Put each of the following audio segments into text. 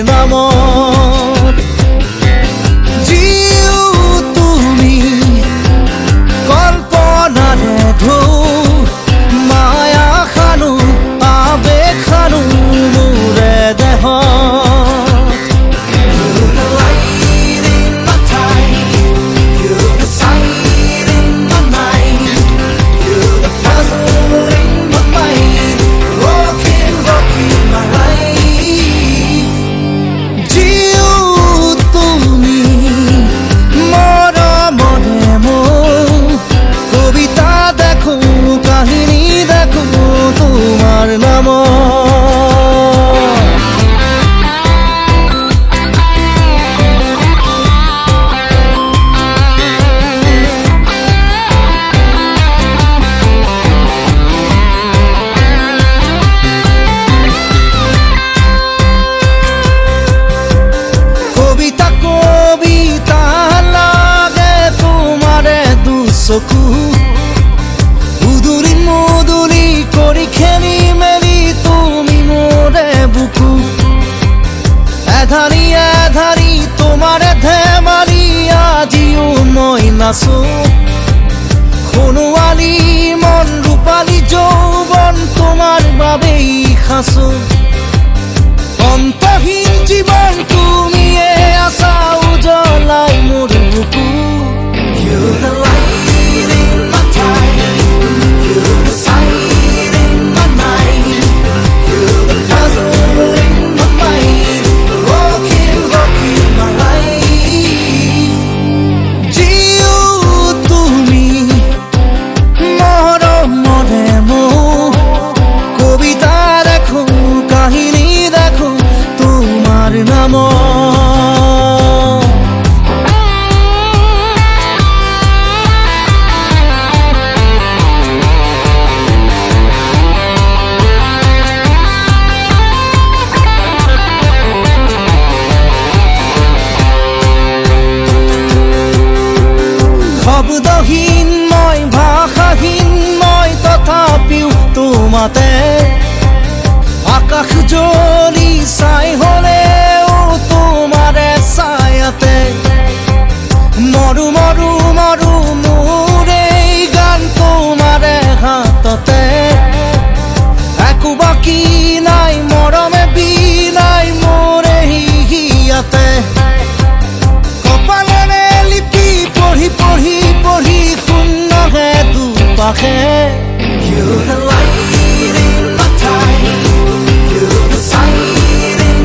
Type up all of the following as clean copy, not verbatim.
নামত জিও তুমি কল্পনাৰে ঢৌ মায়া খানো আবেগ খানো মোৰে দেহত চকু উদুলি মুদুলি কৰি খেলি মেলি তুমি মোৰে বুকু এধাৰি এধাৰি তোমাৰে ধেমালি আজিও মই নাচো সোণোৱালী মন ৰূপালী যৌৱন তোমাৰ বাবেই সাঁচো অন্তহীন জীৱন তুমিয়ে আছা উজ্বলাই মোৰ বুকু You're the light in my time. You're the sight in my mind. You're the puzzle in my mind. Rocking my life. Jio তুমি মৰমৰে মোৰ কবিতা দেখো কাহিনী দেখো তোমাৰ নামত শব্দহীন মই ভাষাহীন মই তথাপিও তোমাতে আকাশ জ্বলি চাই হলেও তোমাৰে ছায়াতে মৰু মৰু মৰু মোৰ এই গান তোমাৰে হাততে একো বাকী নাই মৰমে বিনাই মোৰ হিয়াতে কপালেৰে লিপি পঢ়ি পঢ়ি পঢ়ি শূন্যহে দুপাশে You're the light in my time. You're the sight in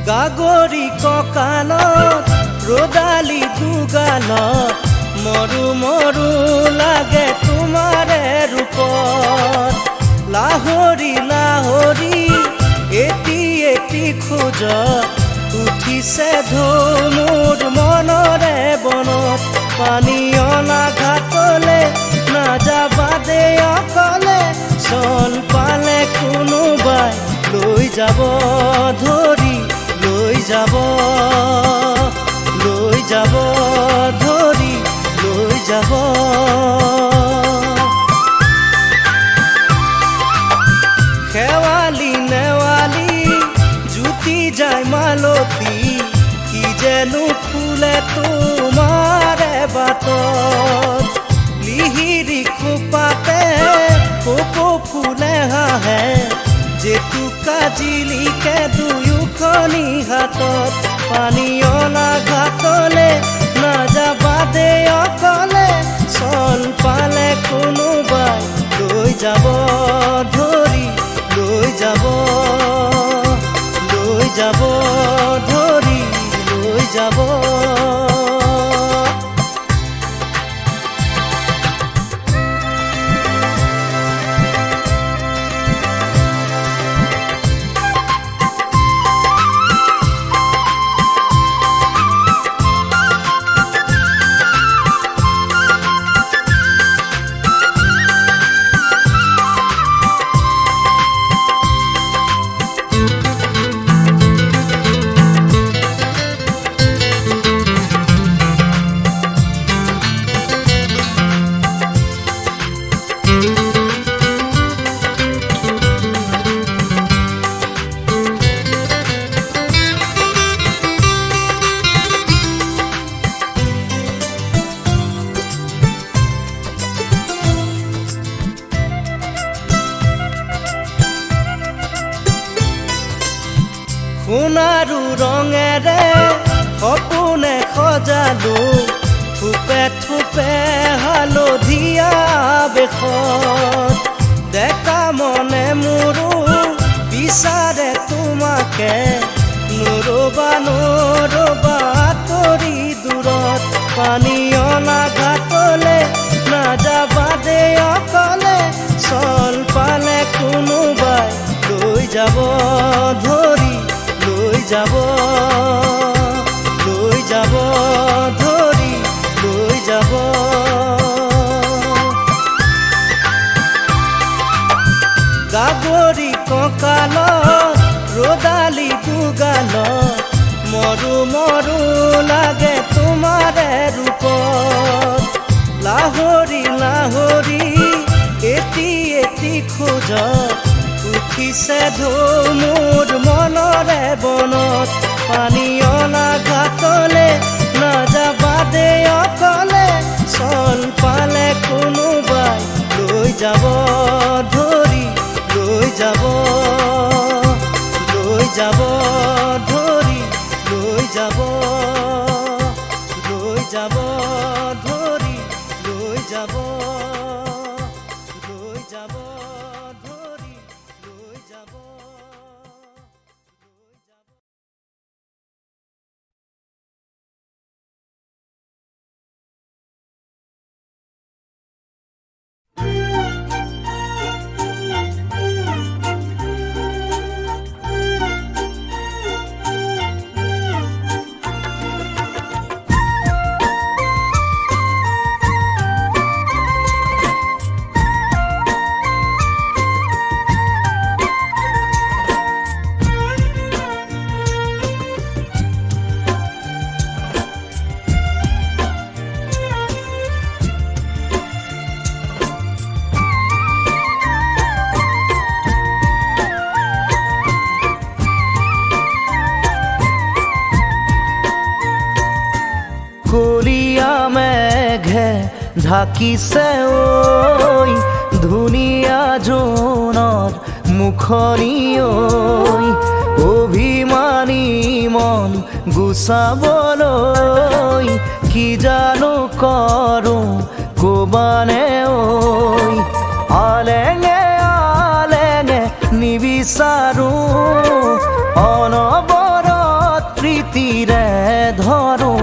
গাগৰি কঁকালত ৰদালি দুগালত মৰু মৰু লাগে তোমাৰে ৰূপত লাহৰি লাহৰি এটি এটি খোজ উঠিছে ধুমুৰ মনৰে বনত পানী অনা ঘাটলে নাযাবা দে অকলে চন পালে কোনোবাই লৈ যাব ধৰি লৈ যাব ধৰি লৈ যাব খেৱালি নেৱালি জুতি যায় মালতী কি যেনো ফুলে তোমাৰে বাটত লিহিৰি খোপাতে কপৌ ফুলে হাঁহে জেতুকা জিলিকে দুয়োখনি হাতত পানী অনা ঘাটলে নাযাবা দে অকলে চন পালে কোনোবাই লৈ যাব ধৰি লৈ যাব ধৰি লৈ যাব সোণাৰু ৰঙেৰে সপোনে সজালো থোপে থোপে হালধীয়া বেশত ডেকা মনে মোৰো বিচাৰে তোমাকে নৰবা আঁতৰি দূৰত পানী অনা ঘাটলে নাযাবা দে অকলে চল পালে কোনোবাই লৈ যাব ধৰি লৈ যাব ধৰি লৈ যাব গাগৰি কঁকালত ৰদালি দুগালত মৰু মৰু লাগে তোমাৰে ৰূপত লাহৰি লাহৰি এটি এটি খোজ উঠিছে ধুমুৰ মনৰে বনত পানী অনা ঘাটলে নাযাবা দে অকলে চন পালে কোনোবাই লৈ যাব ধৰি লৈ যাব ধৰি লৈ যাব ধৰি লৈ যাব কলিয়া মেঘে ঢাকিছে ঐ ধুনীয়া জোনৰ মুখনি ঐ অভিমানী মন গুচাবলৈ কি জানো কৰো কবানে ঐ আলেঙে আলেঙে নিবিচাৰো অনবৰত প্ৰীতিৰে ধৰো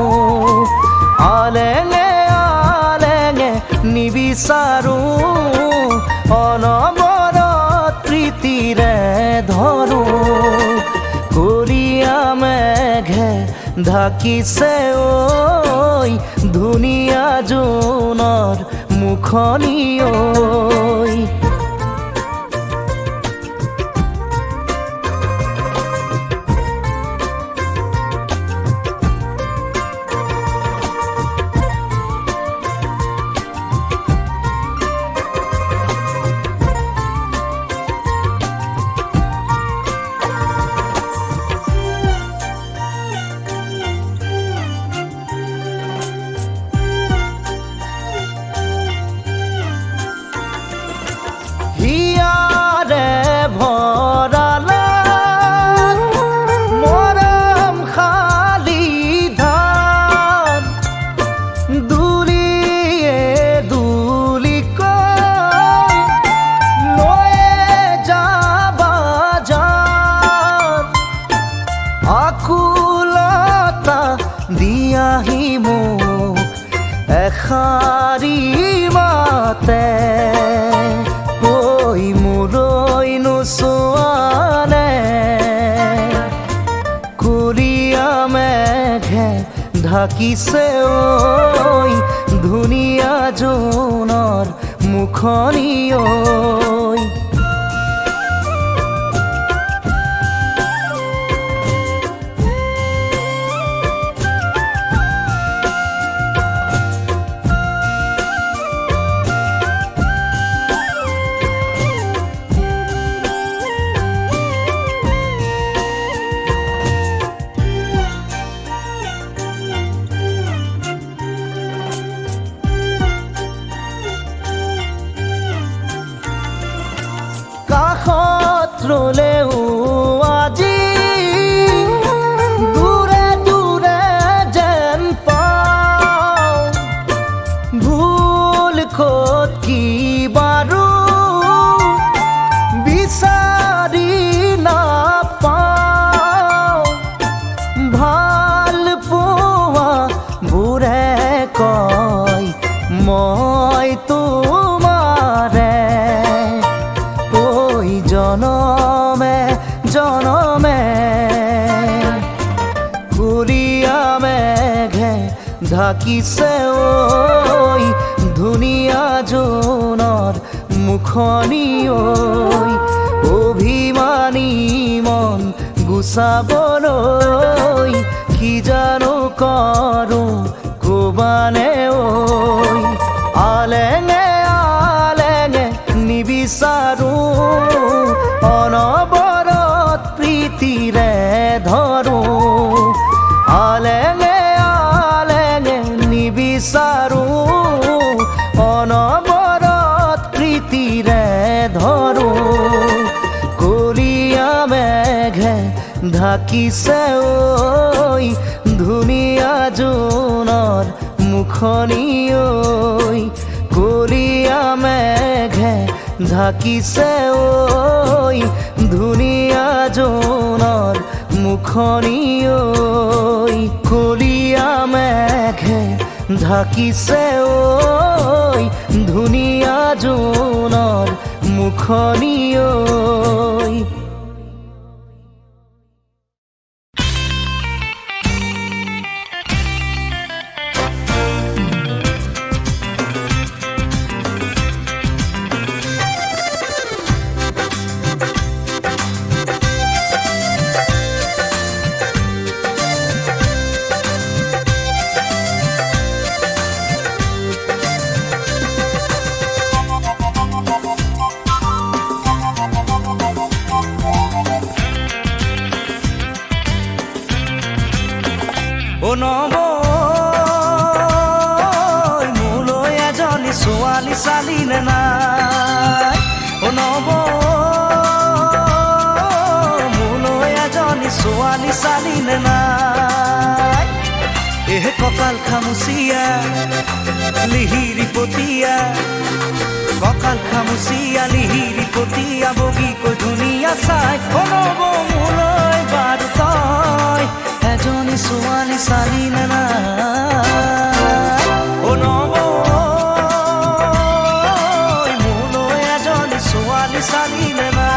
আলেঙে আলেঙে নিবিচাৰো অনবৰত প্ৰীতিৰে ধৰো কৰিয়া মেঘে ঢাকিছে ঐ ধুনীয়া জোনৰ মুখনি ঐ দিয়াহি মোক এষাৰি মাতে ঐ মোলৈ নোচোৱানে কৰিয়া মেঘে ঢাকিছে ঐ ধুনীয়া জোনৰ মুখনি ঐ ৰলেও আজি দূৰে দূৰে যেন পাওঁ ভুল ক'ত কি বাৰু বিচাৰি নাপাওঁ ভাল পোৱা বোৰে কয় মই তোমাৰে জনমে জনমে কৰিয়া মেঘে ঢাকিছে ঐ ধুনীয়া জোনৰ মুখনি ঐ অভিমানী মন গুচাবলৈ কি জানো কৰোঁ ক'বানে ঐ আলেঙে আলেঙে নিবিচাৰো অনবৰত প্ৰীতিৰে ধৰো আলেঙে আলেঙে নিবিচাৰো অনবৰত প্ৰীতিৰে ধৰো কৰিয়া মেঘে ঢাকিছে ঐ ধুনীয়া জোনৰ মুখনি ঐ কৰিয়া মেঘে ঢাকিছে ঐ ধুনীয়া জোনৰ মুখনি ঐ কলীয়া মেঘে ঢাকিছে ঐ ধুনীয়া জোনৰ মুখনি ঐ মোলৈ এজনী ছোৱালী চালি নে নাই মোলৈ এজনী ছোৱালী চালি নে নাই এহে কঁকাল খামুচিয়া লিহিৰি পতিয়া কঁকাল খামুচিয়া লিহিৰি পতিয়া বগীকৈ ধুনীয়া চাই মোলৈ বাৰু তই এজনী ছোৱালী চালি নে নাই।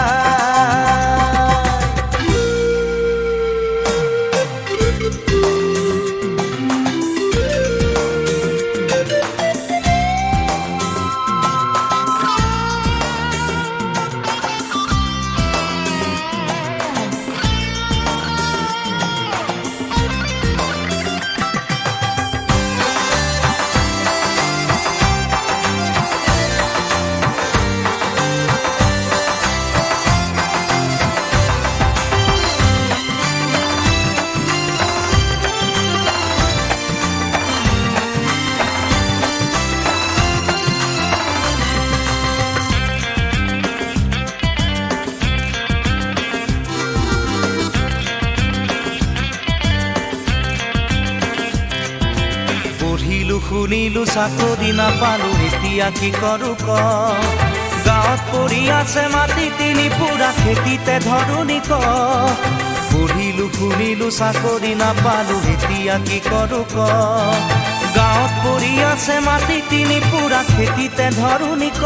পঢ়িলো শুনিলো চাকৰি নাপালো এতিয়া কি কৰো ক। গাঁৱত পৰি আছে মাটি তিনি পুৰা খেতিতে ধৰণি ক। পঢ়িলো শুনিলো চাকৰি নাপালো এতিয়া কি কৰো ক। গাঁৱত পৰি আছে মাটি তিনি পুৰা খেতিতে ধৰণি ক।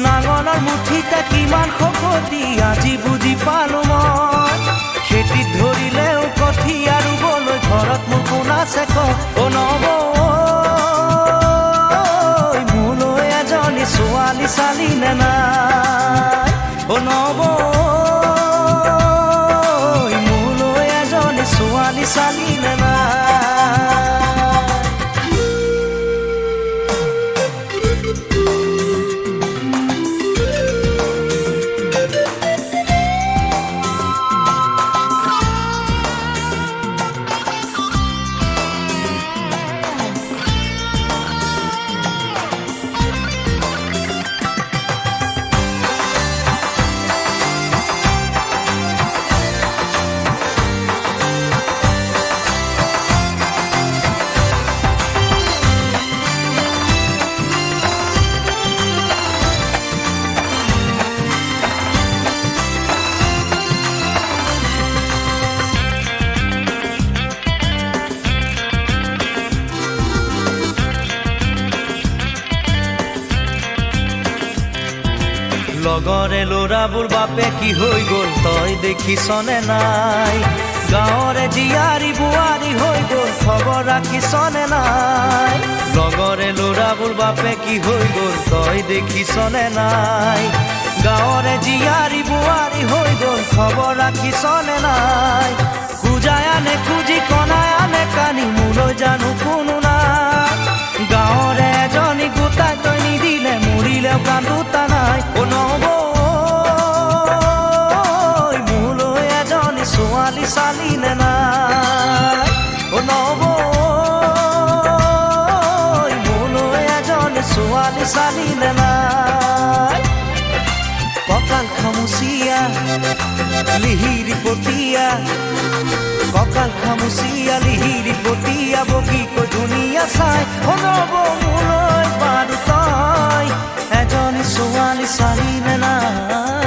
নাঙলৰ মুঠিতে কিমান শকতি আজি বুজি পালো মই। খেতিত ধৰিলেও কঠীয়া ৰুবলৈ ঘৰত মোৰ কোন আছে ক। অ নবৈ মোলৈ এজনী ছোৱালী চালি নে নাই। অ নবৈ মোলৈ এজনী ছোৱালী চালি নে নাই। লগৰে ল'ৰাবোৰ বাপে কি হৈ গ'ল তই দেখিছনে নাই। গাঁৱৰে জীয়াৰী বোৱাৰী হৈ গ'ল খবৰ ৰাখিছনে নাই। লগৰে ল'ৰাবোৰ বাপে কি হৈ গ'ল তই দেখিছনে নাই। গাঁৱৰে জীয়াৰী বোৱাৰী হৈ গ'ল খবৰ ৰাখিছনে নাই। খুজাই আনে খুজি কণাই আনে কানি মোলৈ জানো কোনো নাই। গাঁৱৰে এজনী গোটাই তই নিদিলে মৰিলেও কান্দোতা নাই। অ নবৈ মোলৈ এজনী ছোৱালী চালি নে নাই। অ নবৈ মোলৈ এজনী ছোৱালী চালি নে নাই। কঁকাল খামুচিয়া লিহিৰি পতীয়া। কঁকাল খামুচিয়া লিহিৰি পতীয়া বগীকৈ ধুনীয়া চাই। অ নব মোলৈ বাৰু তই এজনী ছোৱালী চালি নে নাই।